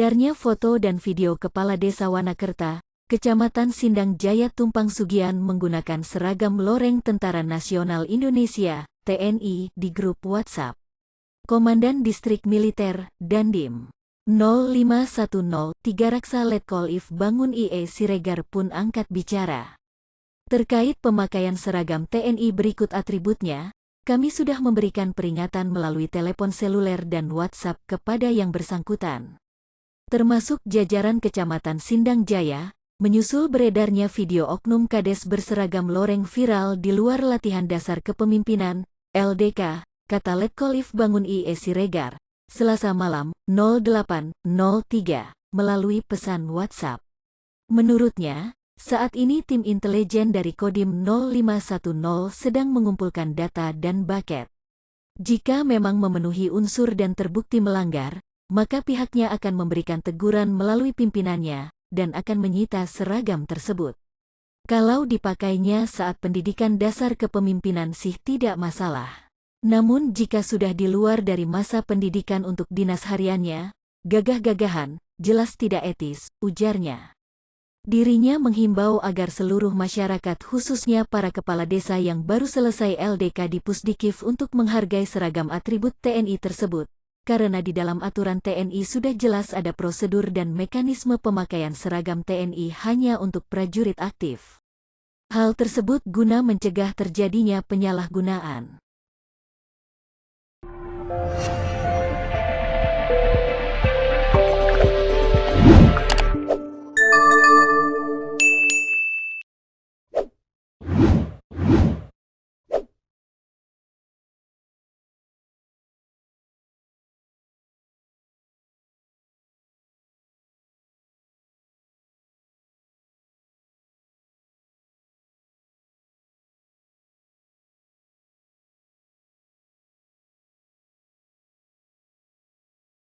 Beredarnya foto dan video Kepala Desa Wanakerta, Kecamatan Sindang Jaya Tumpang Sugian menggunakan seragam loreng Tentara Nasional Indonesia, TNI, di grup WhatsApp. Komandan Distrik Militer, Dandim 0510 3 Raksa Letkol If Bangun IE Siregar pun angkat bicara. Terkait pemakaian seragam TNI berikut atributnya, kami sudah memberikan peringatan melalui telepon seluler dan WhatsApp kepada yang bersangkutan, termasuk jajaran Kecamatan Sindang Jaya, menyusul beredarnya video oknum Kades berseragam loreng viral di luar latihan dasar kepemimpinan, LDK, kata Letkol If Bangun IE Siregar, Selasa malam, 08.03, melalui pesan WhatsApp. Menurutnya, saat ini tim intelijen dari Kodim 0510 sedang mengumpulkan data dan baket. Jika memang memenuhi unsur dan terbukti melanggar, maka pihaknya akan memberikan teguran melalui pimpinannya dan akan menyita seragam tersebut. Kalau dipakainya saat pendidikan dasar kepemimpinan sih tidak masalah. Namun jika sudah di luar dari masa pendidikan untuk dinas hariannya, gagah-gagahan, jelas tidak etis, ujarnya. Dirinya menghimbau agar seluruh masyarakat khususnya para kepala desa yang baru selesai LDK di Pusdikif untuk menghargai seragam atribut TNI tersebut, karena di dalam aturan TNI sudah jelas ada prosedur dan mekanisme pemakaian seragam TNI hanya untuk prajurit aktif. Hal tersebut guna mencegah terjadinya penyalahgunaan.